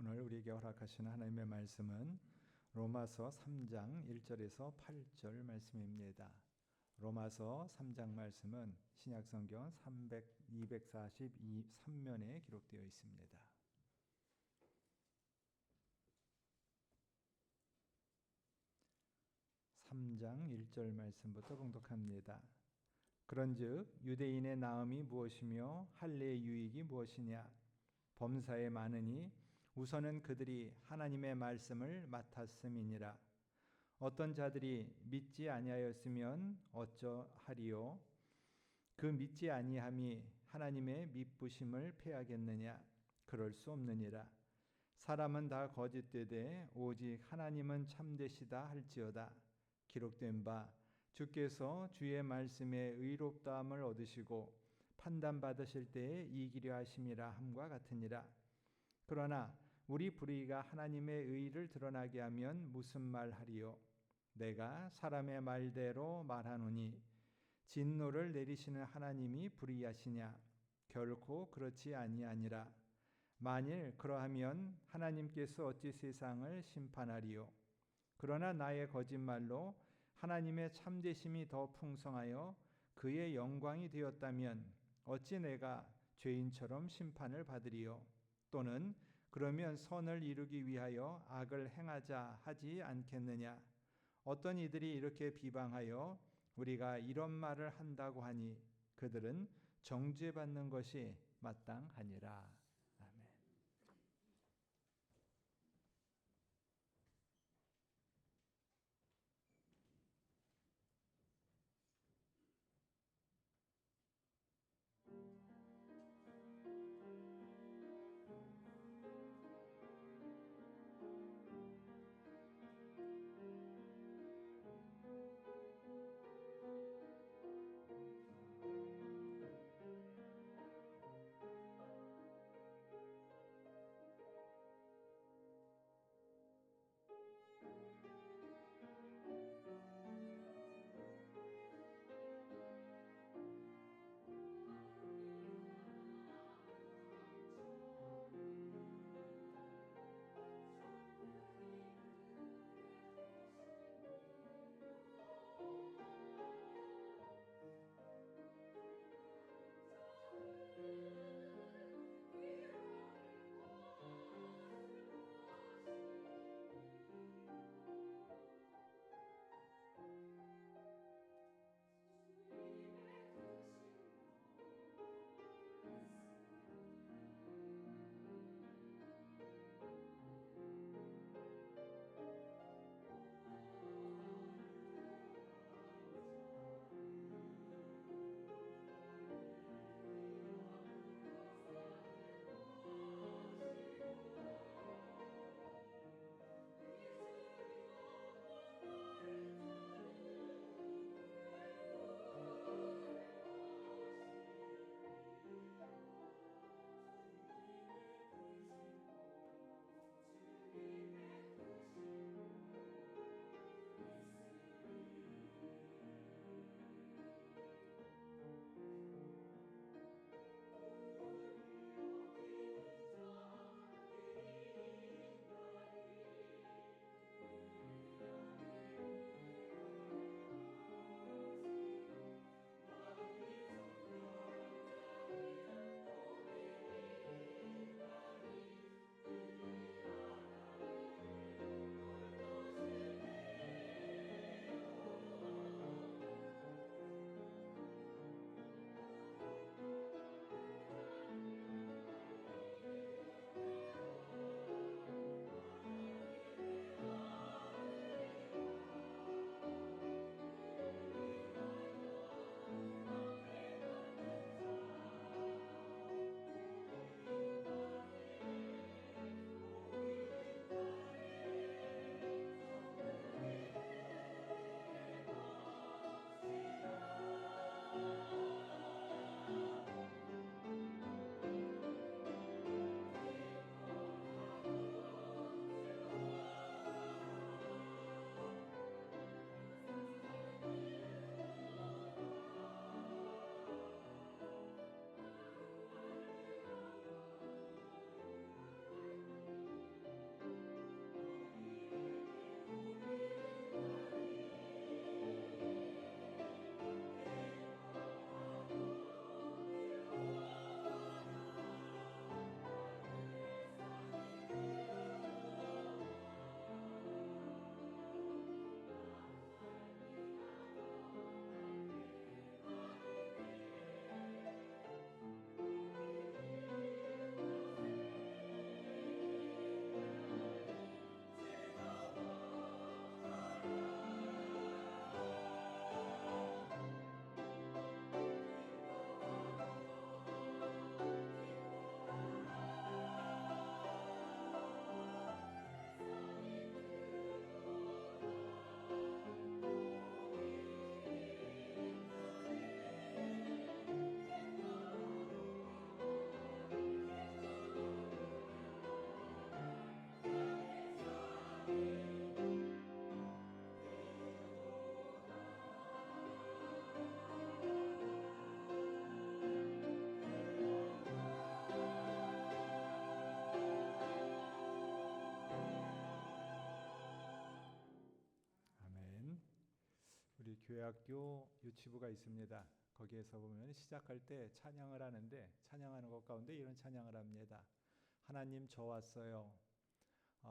오늘 우리에게 허락하시는 하나님의 말씀은 로마서 3장 1절에서 8절 말씀입니다. 로마서 3장 말씀은 신약성경 243면에 기록되어 있습니다. (3장 1절) 말씀부터 봉독합니다. 그런즉 유대인의 나음이 무엇이며 할례의 유익이 무엇이냐? 범사에 많으니 우선은 그들이 하나님의 말씀을 맡았음이니라. 어떤 자들이 믿지 아니하였으면 어쩌하리요? 그 믿지 아니함이 하나님의 미쁘심을 패하겠느냐? 그럴 수 없느니라. 사람은 다 거짓되되 오직 하나님은 참되시다 할지어다. 기록된 바 주께서 주의 말씀에 의롭다함을 얻으시고 판단받으실 때에 이기려 하심이라 함과 같으니라. 그러나 우리 불의가 하나님의 의를 드러나게 하면 무슨 말하리요? 내가 사람의 말대로 말하노니 진노를 내리시는 하나님이 불의하시냐? 결코 그렇지 아니하니라. 만일 그러하면 하나님께서 어찌 세상을 심판하리요? 그러나 나의 거짓말로 하나님의 참되심이 더 풍성하여 그의 영광이 되었다면 어찌 내가 죄인처럼 심판을 받으리요? 또는 그러면 선을 이루기 위하여 악을 행하자 하지 않겠느냐? 어떤 이들이 이렇게 비방하여 우리가 이런 말을 한다고 하니 그들은 정죄받는 것이 마땅하니라. 아멘. 교회학교 유치부가 있습니다. 거기에서 보면 시작할 때 찬양을 하는데 찬양하는 것 가운데 이런 찬양을 합니다. 하나님 저 왔어요.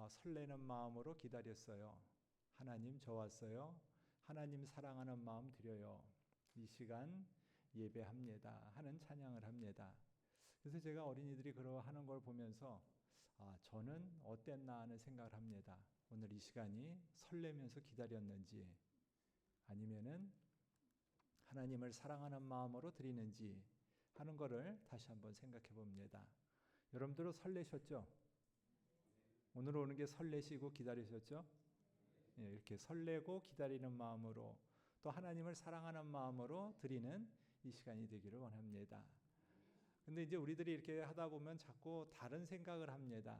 설레는 마음으로 기다렸어요. 하나님 저 왔어요. 하나님 사랑하는 마음 드려요. 이 시간 예배합니다 하는 찬양을 합니다. 그래서 제가 어린이들이 그러하는 걸 보면서 저는 어땠나 하는 생각을 합니다. 오늘 이 시간이 설레면서 기다렸는지 아니면은 하나님을 사랑하는 마음으로 드리는지 하는 것을 다시 한번 생각해 봅니다. 여러분들은 설레셨죠? 오늘 오는 게 설레시고 기다리셨죠? 예, 이렇게 설레고 기다리는 마음으로 또 하나님을 사랑하는 마음으로 드리는 이 시간이 되기를 원합니다. 근데 이제 우리들이 이렇게 하다 보면 자꾸 다른 생각을 합니다.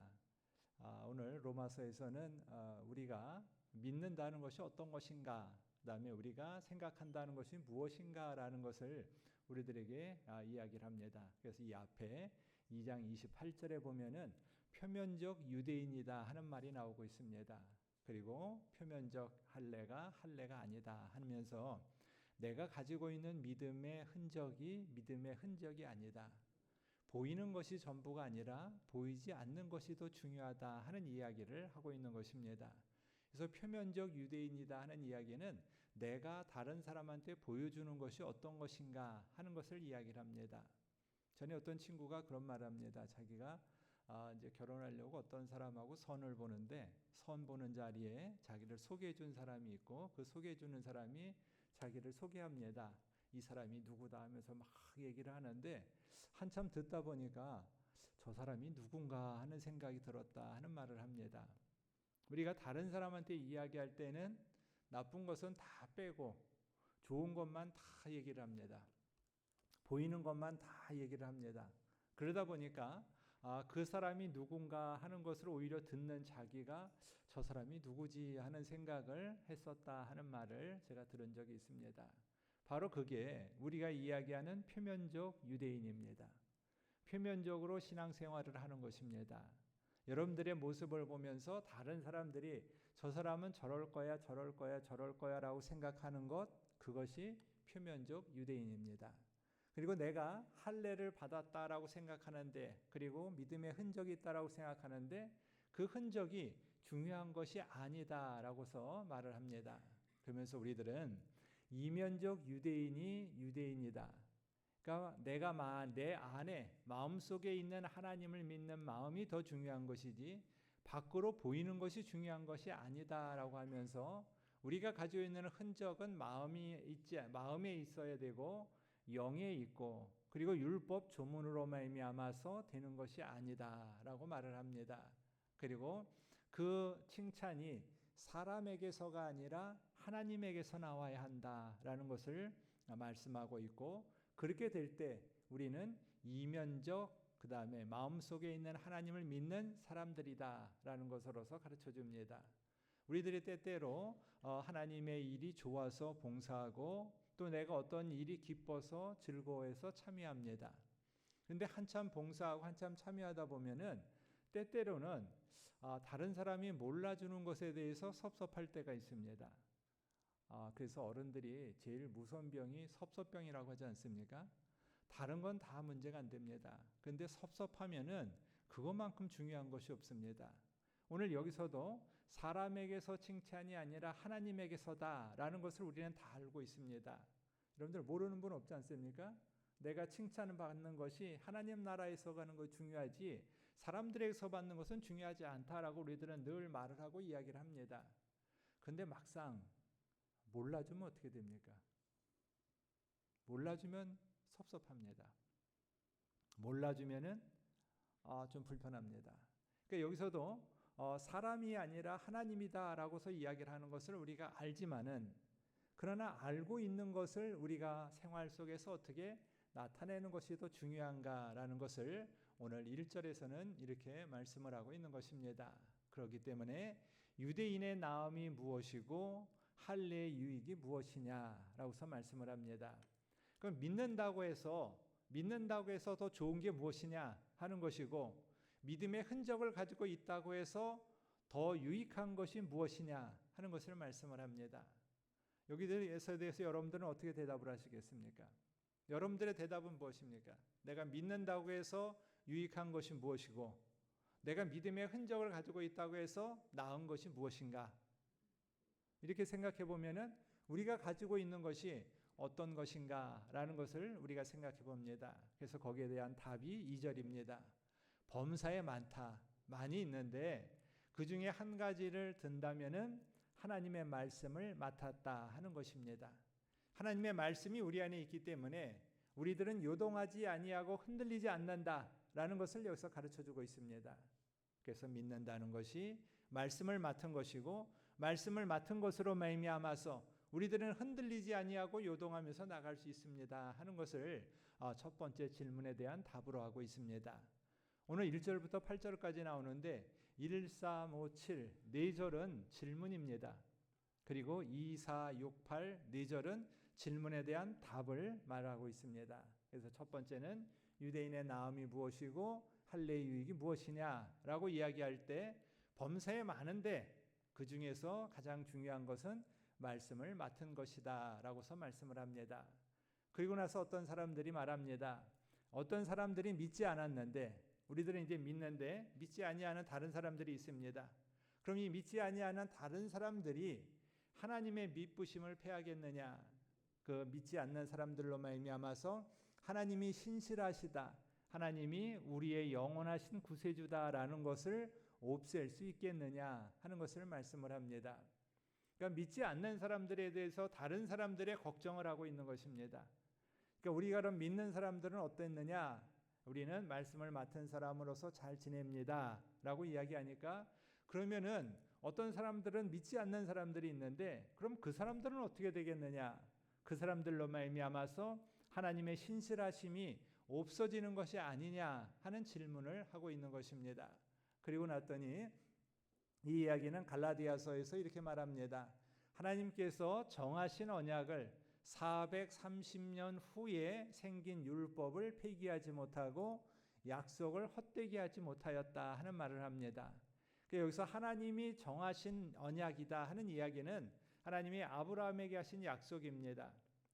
오늘 로마서에서는 우리가 믿는다는 것이 어떤 것인가, 그다음에 우리가 생각한다는 것이 무엇인가라는 것을 우리들에게 이야기를 합니다. 그래서 이 앞에 2장 28절에 보면은 표면적 유대인이다 하는 말이 나오고 있습니다. 그리고 표면적 할례가 아니다 하면서 내가 가지고 있는 믿음의 흔적이 아니다. 보이는 것이 전부가 아니라 보이지 않는 것이 더 중요하다 하는 이야기를 하고 있는 것입니다. 그래서 표면적 유대인이다 하는 이야기는 내가 다른 사람한테 보여주는 것이 어떤 것인가 하는 것을 이야기를 합니다. 전에 어떤 친구가 그런 말을 합니다. 자기가 이제 결혼하려고 어떤 사람하고 선을 보는데 선 보는 자리에 자기를 소개해 준 사람이 있고 그 소개해 주는 사람이 자기를 소개합니다. 이 사람이 누구다 하면서 막 얘기를 하는데 한참 듣다 보니까 저 사람이 누군가 하는 생각이 들었다 하는 말을 합니다. 우리가 다른 사람한테 이야기할 때는 나쁜 것은 다 빼고 좋은 것만 다 얘기를 합니다. 보이는 것만 다 얘기를 합니다. 그러다 보니까 그 사람이 누군가 하는 것을 오히려 듣는 자기가 저 사람이 누구지 하는 생각을 했었다 하는 말을 제가 들은 적이 있습니다. 바로 그게 우리가 이야기하는 표면적 유대인입니다. 표면적으로 신앙생활을 하는 것입니다. 여러분들의 모습을 보면서 다른 사람들이 저 사람은 저럴 거야 라고 생각하는 것, 그것이 표면적 유대인입니다. 그리고 내가 할례를 받았다라고 생각하는데, 그리고 믿음의 흔적이 있다라고 생각하는데 그 흔적이 중요한 것이 아니다라고서 말을 합니다. 그러면서 우리들은 이면적 유대인이 유대인이다. 그러니까 내 안에 마음속에 있는 하나님을 믿는 마음이 더 중요한 것이지 밖으로 보이는 것이 중요한 것이 아니다라고 하면서 우리가 가지고 있는 흔적은 마음에 있어야 되고 영에 있고 그리고 율법 조문으로 말미암아서 되는 것이 아니다라고 말을 합니다. 그리고 그 칭찬이 사람에게서가 아니라 하나님에게서 나와야 한다라는 것을 말씀하고 있고, 그렇게 될 때 우리는 이면적 그다음에 마음속에 있는 하나님을 믿는 사람들이다라는 것으로서 가르쳐 줍니다. 우리들이 때때로 하나님의 일이 좋아서 봉사하고 또 내가 어떤 일이 기뻐서 즐거워해서 참여합니다. 그런데 한참 봉사하고 한참 참여하다 보면은 때때로는 다른 사람이 몰라주는 것에 대해서 섭섭할 때가 있습니다. 그래서 어른들이 제일 무서운 병이 섭섭병이라고 하지 않습니까? 다른 건 다 문제가 안 됩니다. 그런데 섭섭하면은 그것만큼 중요한 것이 없습니다. 오늘 여기서도 사람에게서 칭찬이 아니라 하나님에게서다라는 것을 우리는 다 알고 있습니다. 여러분들 모르는 분 없지 않습니까? 내가 칭찬을 받는 것이 하나님 나라에서 가는 것이 중요하지 사람들에게서 받는 것은 중요하지 않다라고 우리들은 늘 말을 하고 이야기를 합니다. 그런데 막상 몰라주면 어떻게 됩니까? 몰라주면 섭섭합니다. 몰라주면은 좀 불편합니다. 그러니까 여기서도 사람이 아니라 하나님이다라고서 이야기를 하는 것을 우리가 알지만은, 그러나 알고 있는 것을 우리가 생활 속에서 어떻게 나타내는 것이 더 중요한가라는 것을 오늘 1절에서는 이렇게 말씀을 하고 있는 것입니다. 그렇기 때문에 유대인의 나음이 무엇이고 할례의 유익이 무엇이냐라고서 말씀을 합니다. 그럼 믿는다고 해서 더 좋은 게 무엇이냐 하는 것이고, 믿음의 흔적을 가지고 있다고 해서 더 유익한 것이 무엇이냐 하는 것을 말씀을 합니다. 여기에서 대해서 여러분들은 어떻게 대답을 하시겠습니까? 여러분들의 대답은 무엇입니까? 내가 믿는다고 해서 유익한 것이 무엇이고, 내가 믿음의 흔적을 가지고 있다고 해서 나은 것이 무엇인가? 이렇게 생각해 보면은 우리가 가지고 있는 것이 어떤 것인가라는 것을 우리가 생각해 봅니다. 그래서 거기에 대한 답이 2절입니다. 범사에 많이 있는데 그 중에 한 가지를 든다면은 하나님의 말씀을 맡았다 하는 것입니다. 하나님의 말씀이 우리 안에 있기 때문에 우리들은 요동하지 아니하고 흔들리지 않는다라는 것을 여기서 가르쳐주고 있습니다. 그래서 믿는다는 것이 말씀을 맡은 것이고, 말씀을 맡은 것으로 말미암아서 우리들은 흔들리지 아니하고 요동하면서 나갈 수 있습니다 하는 것을 첫 번째 질문에 대한 답으로 하고 있습니다. 오늘 1절부터 8절까지 나오는데 1, 3, 5, 7 4절은 질문입니다. 그리고 2, 4, 6, 8 4절은 질문에 대한 답을 말하고 있습니다. 그래서 첫 번째는 유대인의 나음이 무엇이고 할례의 유익이 무엇이냐라고 이야기할 때 범사에 많은데 그 중에서 가장 중요한 것은 말씀을 맡은 것이다 라고서 말씀을 합니다. 그리고 나서 어떤 사람들이 말합니다. 어떤 사람들이 믿지 않았는데 우리들은 이제 믿는데 믿지 아니하는 다른 사람들이 있습니다. 그럼 이 믿지 아니하는 다른 사람들이 하나님의 미쁘심을 패하겠느냐? 그 믿지 않는 사람들로 말미암아서 하나님이 신실하시다, 하나님이 우리의 영원하신 구세주다라는 것을 없앨 수 있겠느냐 하는 것을 말씀을 합니다. 그러니까 믿지 않는 사람들에 대해서 다른 사람들의 걱정을 하고 있는 것입니다. 그러니까 우리가 그럼 믿는 사람들은 어땠느냐? 우리는 말씀을 맡은 사람으로서 잘 지냅니다 라고 이야기하니까, 그러면은 어떤 사람들은 믿지 않는 사람들이 있는데 그럼 그 사람들은 어떻게 되겠느냐? 그 사람들로 말미암아서 하나님의 신실하심이 없어지는 것이 아니냐 하는 질문을 하고 있는 것입니다. 그리고 났더니 이 이야기는 갈라디아서에서 이렇게 말합니다. 하나님께서 정하신 언약을 430년 후에 생긴 율법을 폐기하지 못하고 약속을 헛되게 하지 못하였다 하는 말을 합니다. 여기서 하나님이 정하신 언약이다 하는 이야기는 하나님이 아브라함에게 하신 약속입니다.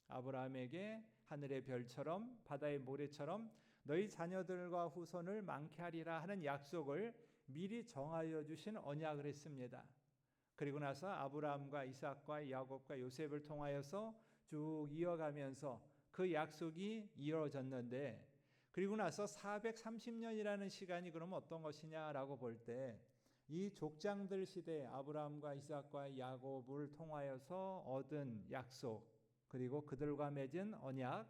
아브라함에게 하늘의 별처럼 바다의 모래처럼 너희 자녀들과 후손을 많게 하리라 하는 약속을 미리 정하여 주신 언약을 했습니다. 그리고 나서 아브라함과 이삭과 야곱과 요셉을 통하여서 쭉 이어가면서 그 약속이 이루어졌는데, 그리고 나서 430년이라는 시간이 그럼 어떤 것이냐라고 볼 때 이 족장들 시대 아브라함과 이삭과 야곱을 통하여서 얻은 약속, 그리고 그들과 맺은 언약,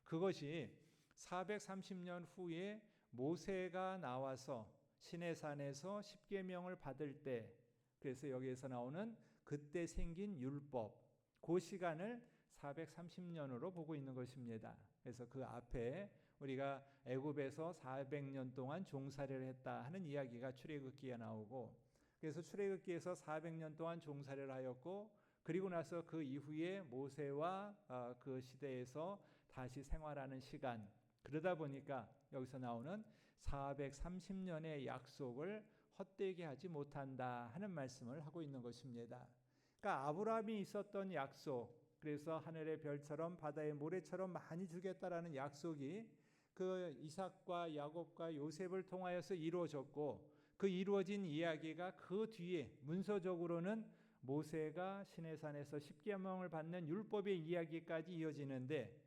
그것이 430년 후에 모세가 나와서 시내산에서 십계명을 받을 때, 그래서 여기에서 나오는 그때 생긴 율법, 그 시간을 430년으로 보고 있는 것입니다. 그래서 그 앞에 우리가 애굽에서 400년 동안 종살이를 했다 하는 이야기가 출애굽기에 나오고, 그래서 출애굽기에서 400년 동안 종살이를 하였고, 그리고 나서 그 이후에 모세와 그 시대에서 다시 생활하는 시간, 그러다 보니까 여기서 나오는 430년의 약속을 헛되게 하지 못한다 하는 말씀을 하고 있는 것입니다. 그러니까 아브라함이 있었던 약속, 그래서 하늘의 별처럼 바다의 모래처럼 많이 주겠다라는 약속이 그 이삭과 야곱과 요셉을 통하여서 이루어졌고, 그 이루어진 이야기가 그 뒤에 문서적으로는 모세가 시내산에서 십계명을 받는 율법의 이야기까지 이어지는데,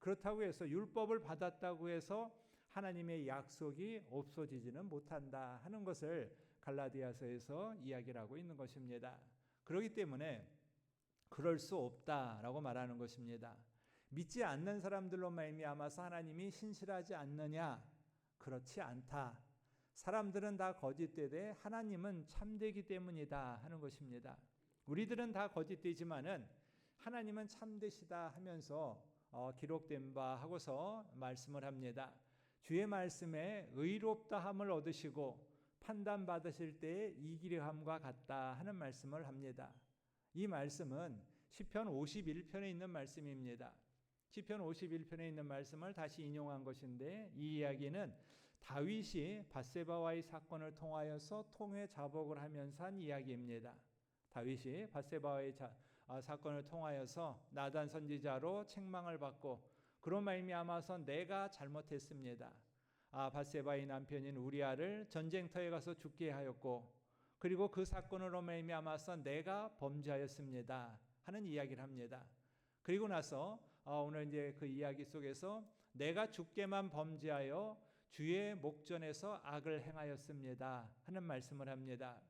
그렇다고 해서 율법을 받았다고 해서 하나님의 약속이 없어지지는 못한다 하는 것을 갈라디아서에서 이야기를 하고 있는 것입니다. 그렇기 때문에 그럴 수 없다라고 말하는 것입니다. 믿지 않는 사람들로 말미암아서 하나님이 신실하지 않느냐? 그렇지 않다. 사람들은 다 거짓되되 하나님은 참되기 때문이다 하는 것입니다. 우리들은 다 거짓되지만은 하나님은 참되시다 하면서 기록된 바 하고서 말씀을 합니다. 주의 말씀에 의롭다함을 얻으시고 판단받으실 때에 이기려함과 같다 하는 말씀을 합니다. 이 말씀은 시편 51편에 있는 말씀입니다. 시편 51편에 있는 말씀을 다시 인용한 것인데, 이 이야기는 다윗이 밧세바와의 사건을 통하여서 통회 자복을 하면서 한 이야기입니다. 다윗이 밧세바와의 사건을 통하여서 나단 선지자로 책망을 받고 그로 말미암아서 내가 잘못했습니다. 밧세바의 남편인 우리아를 전쟁터에 가서 죽게 하였고 그리고 그 사건으로 말미암아서 내가 범죄하였습니다 하는 이야기를 합니다. 그리고 나서 오늘 이제 그 이야기 속에서 내가 주께만 범죄하여 주의 목전에서 악을 행하였습니다 하는 말씀을 합니다.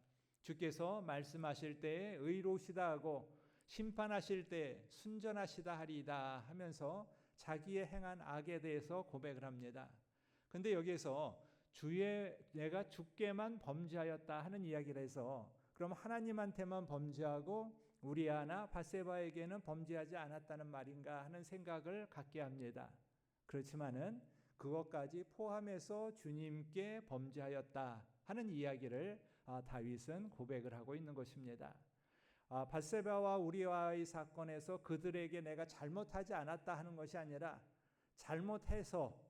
주께서 말씀하실 때에 의로우시다 하고 심판하실 때 순전하시다 하리이다 하면서 자기의 행한 악에 대해서 고백을 합니다. 근데 여기에서 내가 주께만 범죄하였다 하는 이야기를 해서 그럼 하나님한테만 범죄하고 우리아나 밧세바에게는 범죄하지 않았다는 말인가 하는 생각을 갖게 합니다. 그렇지만은 그것까지 포함해서 주님께 범죄하였다 하는 이야기를 다윗은 고백을 하고 있는 것입니다. 밧세바와 우리아의 사건에서 그들에게 내가 잘못하지 않았다 하는 것이 아니라 잘못해서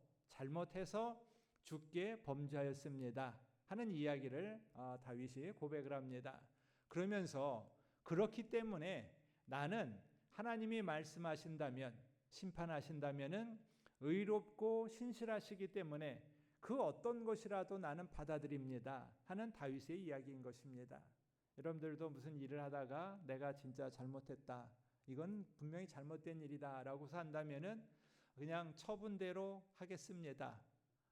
주께 범죄하였습니다 하는 이야기를 다윗이 고백을 합니다. 그러면서 그렇기 때문에 나는 하나님이 말씀하신다면 심판하신다면은 의롭고 신실하시기 때문에 그 어떤 것이라도 나는 받아들입니다 하는 다윗의 이야기인 것입니다. 여러분들도 무슨 일을 하다가 내가 진짜 잘못했다, 이건 분명히 잘못된 일이다 라고 한다면은 그냥 처분대로 하겠습니다,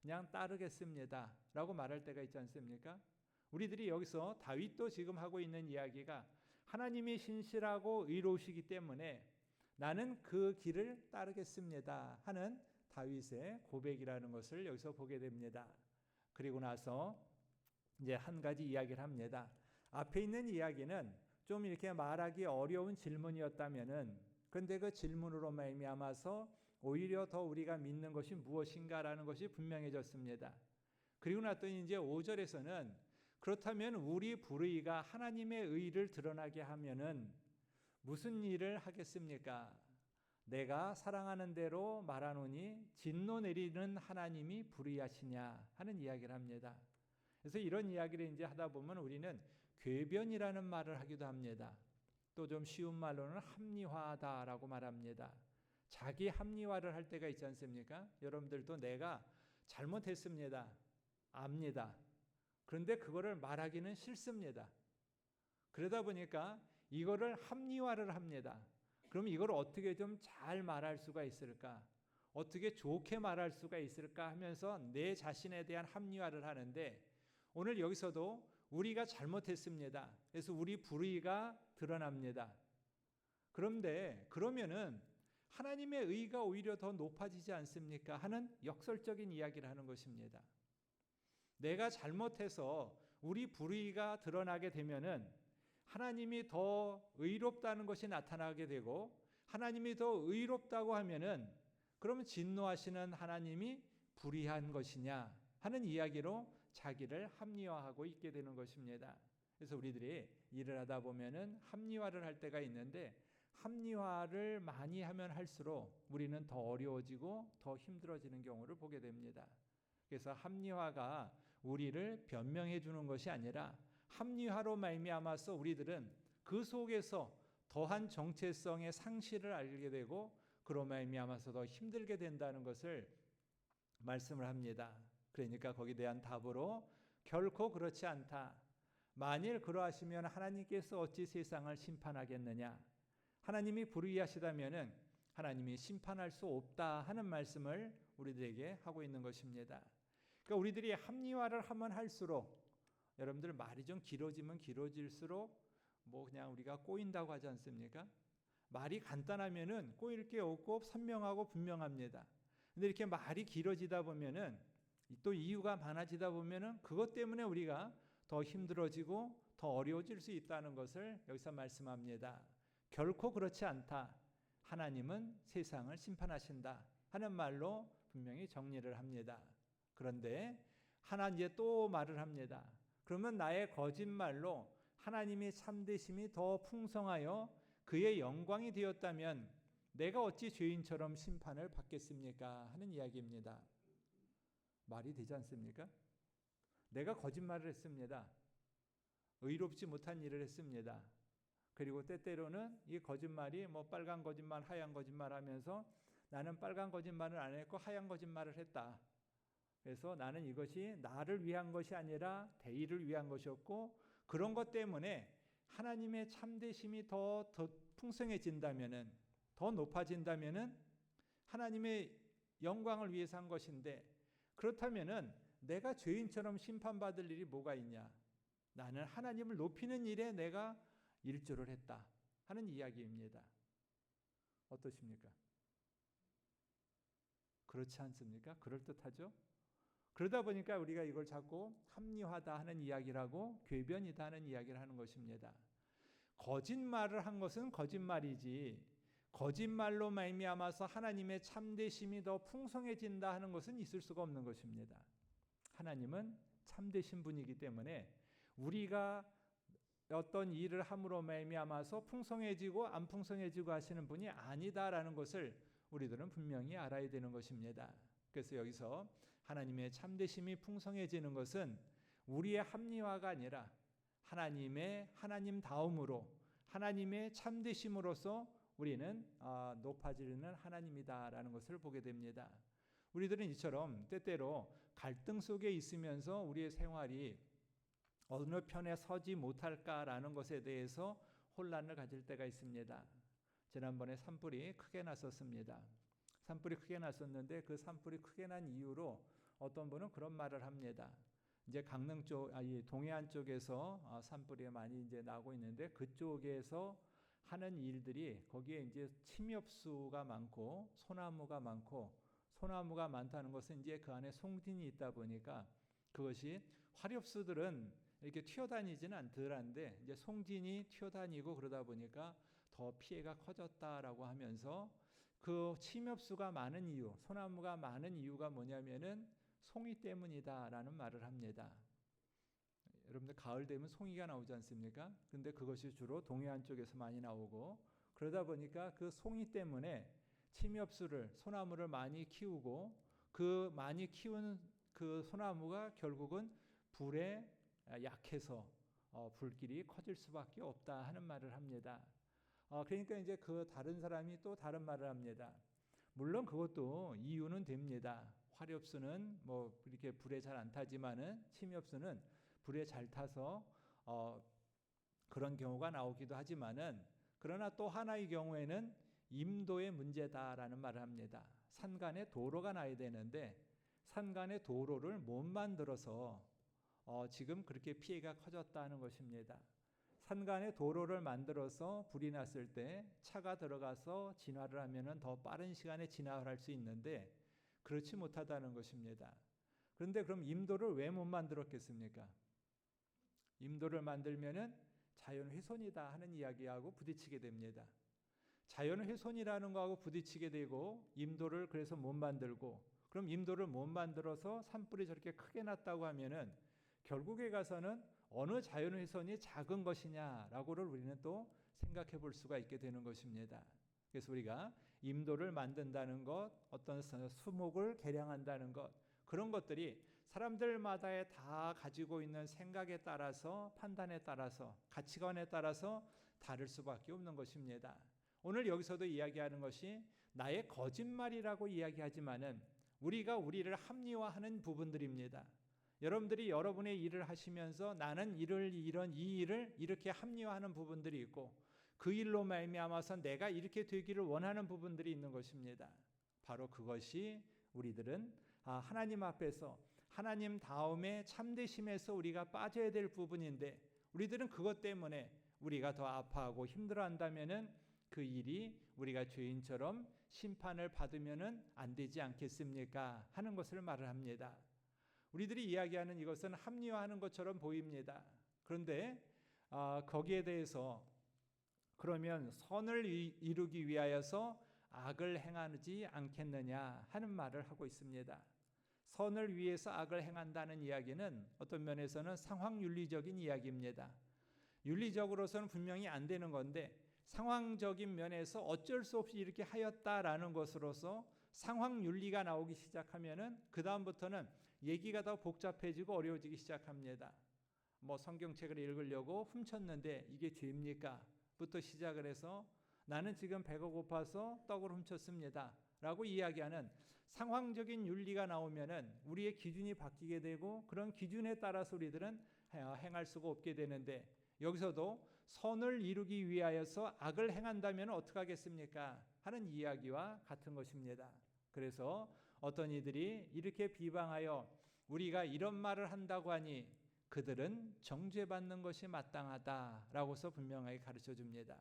그냥 따르겠습니다 라고 말할 때가 있지 않습니까? 우리들이 여기서 다윗도 지금 하고 있는 이야기가 하나님이 신실하고 의로우시기 때문에 나는 그 길을 따르겠습니다 하는 다윗의 고백이라는 것을 여기서 보게 됩니다. 그리고 나서 이제 한 가지 이야기를 합니다. 앞에 있는 이야기는 좀 이렇게 말하기 어려운 질문이었다면은 그런데 그 질문으로 말미암아서 오히려 더 우리가 믿는 것이 무엇인가라는 것이 분명해졌습니다. 그리고 났더니 이제 5절에서는 그렇다면 우리 불의가 하나님의 의를 드러나게 하면은 무슨 일을 하겠습니까? 내가 사랑하는 대로 말하노니 진노 내리는 하나님이 불의하시냐 하는 이야기를 합니다. 그래서 이런 이야기를 이제 하다 보면 우리는 궤변이라는 말을 하기도 합니다. 또 좀 쉬운 말로는 합리화하다라고 말합니다. 자기 합리화를 할 때가 있지 않습니까? 여러분들도 내가 잘못했습니다, 압니다. 그런데 그거를 말하기는 싫습니다. 그러다 보니까 이거를 합리화를 합니다. 그럼 이걸 어떻게 좀 잘 말할 수가 있을까? 어떻게 좋게 말할 수가 있을까 하면서 내 자신에 대한 합리화를 하는데 오늘 여기서도 우리가 잘못했습니다. 그래서 우리 불의가 드러납니다. 그런데 그러면은 하나님의 의가 오히려 더 높아지지 않습니까? 하는 역설적인 이야기를 하는 것입니다. 내가 잘못해서 우리 불의가 드러나게 되면은 하나님이 더 의롭다는 것이 나타나게 되고 하나님이 더 의롭다고 하면은 그러면 진노하시는 하나님이 불의한 것이냐 하는 이야기로 자기를 합리화하고 있게 되는 것입니다. 그래서 우리들이 일을 하다 보면은 합리화를 할 때가 있는데 합리화를 많이 하면 할수록 우리는 더 어려워지고 더 힘들어지는 경우를 보게 됩니다. 그래서 합리화가 우리를 변명해 주는 것이 아니라 합리화로 말미암아서 우리들은 그 속에서 더한 정체성의 상실을 알게 되고 그로 말미암아서 더 힘들게 된다는 것을 말씀을 합니다. 그러니까 거기에 대한 답으로 결코 그렇지 않다. 만일 그러하시면 하나님께서 어찌 세상을 심판하겠느냐? 하나님이 불의하시다면은 하나님이 심판할 수 없다 하는 말씀을 우리들에게 하고 있는 것입니다. 그러니까 우리들이 합리화를 하면 할수록 여러분들 말이 좀 길어지면 길어질수록 뭐 그냥 우리가 꼬인다고 하지 않습니까? 말이 간단하면은 꼬일 게 없고 선명하고 분명합니다. 근데 이렇게 말이 길어지다 보면은 또 이유가 많아지다 보면은 그것 때문에 우리가 더 힘들어지고 더 어려워질 수 있다는 것을 여기서 말씀합니다. 결코 그렇지 않다. 하나님은 세상을 심판하신다 하는 말로 분명히 정리를 합니다. 그런데 하나님 이제 또 말을 합니다. 그러면 나의 거짓말로 하나님의 참되심이 더 풍성하여 그의 영광이 되었다면 내가 어찌 죄인처럼 심판을 받겠습니까? 하는 이야기입니다. 말이 되지 않습니까? 내가 거짓말을 했습니다. 의롭지 못한 일을 했습니다. 그리고 때때로는 이 거짓말이 뭐 빨간 거짓말, 하얀 거짓말 하면서 나는 빨간 거짓말을 안 했고 하얀 거짓말을 했다. 그래서 나는 이것이 나를 위한 것이 아니라 대의를 위한 것이었고, 그런 것 때문에 하나님의 참되심이 더 풍성해진다면은, 더 높아진다면은 하나님의 영광을 위해서 한 것인데, 그렇다면은 내가 죄인처럼 심판받을 일이 뭐가 있냐? 나는 하나님을 높이는 일에 내가 일조를 했다 하는 이야기입니다. 어떠십니까? 그렇지 않습니까? 그럴듯하죠? 그러다 보니까 우리가 이걸 자꾸 합리화다 하는 이야기라고, 궤변이다 하는 이야기를 하는 것입니다. 거짓말을 한 것은 거짓말이지, 거짓말로 말미암아서 하나님의 참되심이 더 풍성해진다 하는 것은 있을 수가 없는 것입니다. 하나님은 참되신 분이기 때문에 우리가 어떤 일을 함으로 말미암아서 풍성해지고 안 풍성해지고 하시는 분이 아니다라는 것을 우리들은 분명히 알아야 되는 것입니다. 그래서 여기서 하나님의 참되심이 풍성해지는 것은 우리의 합리화가 아니라 하나님 다음으로 하나님의 참되심으로써 우리는 높아지는 하나님이다라는 것을 보게 됩니다. 우리들은 이처럼 때때로 갈등 속에 있으면서 우리의 생활이 어느 편에 서지 못할까라는 것에 대해서 혼란을 가질 때가 있습니다. 지난번에 산불이 크게 났었습니다. 산불이 크게 났었는데 그 산불이 크게 난 이유로 어떤 분은 그런 말을 합니다. 이제 강릉 쪽, 동해안 쪽에서 산불이 많이 이제 나고 있는데, 그쪽에서 하는 일들이, 거기에 이제 침엽수가 많고 소나무가 많다는 것은 이제 그 안에 송진이 있다 보니까 그것이 화렵수들은 이렇게 튀어다니지는 않더란데 이제 송진이 튀어다니고 그러다 보니까 더 피해가 커졌다라고 하면서, 그 침엽수가 많은 이유, 소나무가 많은 이유가 뭐냐면은 송이 때문이다라는 말을 합니다. 여러분들 가을 되면 송이가 나오지 않습니까? 근데 그것이 주로 동해안 쪽에서 많이 나오고, 그러다 보니까 그 송이 때문에 침엽수를, 소나무를 많이 키우고, 그 많이 키운 그 소나무가 결국은 불에 약해서 불길이 커질 수밖에 없다 하는 말을 합니다. 그러니까 이제 그 다른 사람이 또 다른 말을 합니다. 물론 그것도 이유는 됩니다. 화렵수는 뭐 이렇게 불에 잘 안 타지만은 침엽수는 불에 잘 타서 그런 경우가 나오기도 하지만은, 그러나 또 하나의 경우에는 임도의 문제다라는 말을 합니다. 산간에 도로가 나야 되는데 산간에 도로를 못 만들어서 지금 그렇게 피해가 커졌다는 것입니다. 산간에 도로를 만들어서 불이 났을 때 차가 들어가서 진화를 하면은 더 빠른 시간에 진화를 할 수 있는데 그렇지 못하다는 것입니다. 그런데 그럼 임도를 왜 못 만들었겠습니까? 임도를 만들면은 자연 훼손이다 하는 이야기하고 부딪히게 됩니다. 자연 훼손이라는 거하고 부딪히게 되고, 임도를 그래서 못 만들고, 그럼 임도를 못 만들어서 산불이 저렇게 크게 났다고 하면은 결국에 가서는 어느 자연 훼손이 작은 것이냐라고를 우리는 또 생각해 볼 수가 있게 되는 것입니다. 그래서 우리가 임도를 만든다는 것, 어떤 수목을 개량한다는 것, 그런 것들이 사람들마다의 다 가지고 있는 생각에 따라서, 판단에 따라서, 가치관에 따라서 다를 수밖에 없는 것입니다. 오늘 여기서도 이야기하는 것이 나의 거짓말이라고 이야기하지만은 우리가 우리를 합리화하는 부분들입니다. 여러분들이 여러분의 일을 하시면서 나는 이 일을 이렇게 합리화하는 부분들이 있고, 그 일로 말미암아서 내가 이렇게 되기를 원하는 부분들이 있는 것입니다. 바로 그것이 우리들은 하나님 앞에서, 하나님 다음에 참되심에서 우리가 빠져야 될 부분인데, 우리들은 그것 때문에 우리가 더 아파하고 힘들어한다면은 그 일이 우리가 죄인처럼 심판을 받으면은 안 되지 않겠습니까? 하는 것을 말을 합니다. 우리들이 이야기하는 이것은 합리화하는 것처럼 보입니다. 그런데 거기에 대해서 그러면 선을 이루기 위하여서 악을 행하지 않겠느냐 하는 말을 하고 있습니다. 선을 위해서 악을 행한다는 이야기는 어떤 면에서는 상황윤리적인 이야기입니다. 윤리적으로서는 분명히 안 되는 건데 상황적인 면에서 어쩔 수 없이 이렇게 하였다라는 것으로서 상황윤리가 나오기 시작하면은 그 다음부터는 얘기가 더 복잡해지고 어려워지기 시작합니다. 뭐 성경책을 읽으려고 훔쳤는데 이게 죄입니까? 부터 시작을 해서 나는 지금 배가 고파서 떡을 훔쳤습니다 라고 이야기하는 상황적인 윤리가 나오면은 우리의 기준이 바뀌게 되고 그런 기준에 따라서 우리들은 행할 수가 없게 되는데, 여기서도 선을 이루기 위하여서 악을 행한다면 어떻게 하겠습니까 하는 이야기와 같은 것입니다. 그래서 어떤 이들이 이렇게 비방하여 우리가 이런 말을 한다고 하니 그들은 정죄받는 것이 마땅하다라고서 분명하게 가르쳐 줍니다.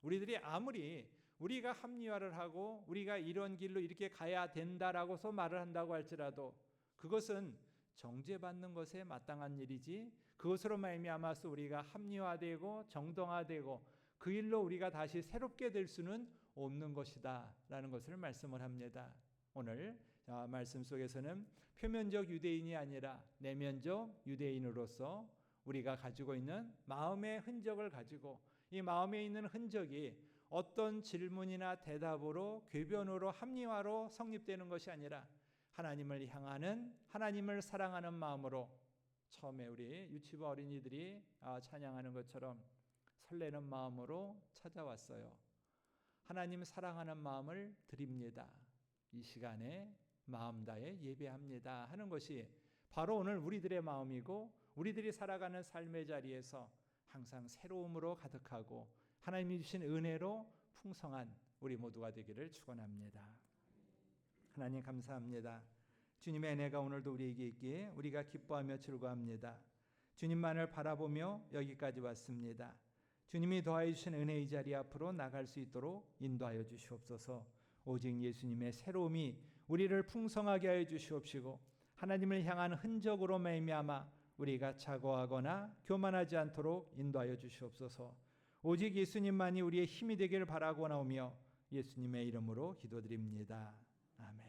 우리들이 아무리 우리가 합리화를 하고 우리가 이런 길로 이렇게 가야 된다라고서 말을 한다고 할지라도 그것은 정죄받는 것에 마땅한 일이지, 그것으로 말미암아서 우리가 합리화되고 정당화되고 그 일로 우리가 다시 새롭게 될 수는 없는 것이다 라는 것을 말씀을 합니다. 오늘 말씀 속에서는 표면적 유대인이 아니라 내면적 유대인으로서 우리가 가지고 있는 마음의 흔적을 가지고, 이 마음에 있는 흔적이 어떤 질문이나 대답으로 궤변으로 합리화로 성립되는 것이 아니라 하나님을 향하는, 하나님을 사랑하는 마음으로, 처음에 우리 유치부 어린이들이 찬양하는 것처럼 설레는 마음으로 찾아왔어요. 하나님 사랑하는 마음을 드립니다. 이 시간에 마음 다해 예배합니다 하는 것이 바로 오늘 우리들의 마음이고, 우리들이 살아가는 삶의 자리에서 항상 새로움으로 가득하고 하나님이 주신 은혜로 풍성한 우리 모두가 되기를 축원합니다. 하나님 감사합니다. 주님의 은혜가 오늘도 우리에게 있기에 우리가 기뻐하며 즐거워합니다. 주님만을 바라보며 여기까지 왔습니다. 주님이 더하여 주신 은혜의 자리 앞으로 나갈 수 있도록 인도하여 주시옵소서. 오직 예수님의 새로움이 우리를 풍성하게 하여 주시옵시고 하나님을 향한 흔적으로 말미암아 우리가 자고하거나 교만하지 않도록 인도하여 주시옵소서. 오직 예수님만이 우리의 힘이 되기를 바라고 나오며 예수님의 이름으로 기도드립니다. 아멘.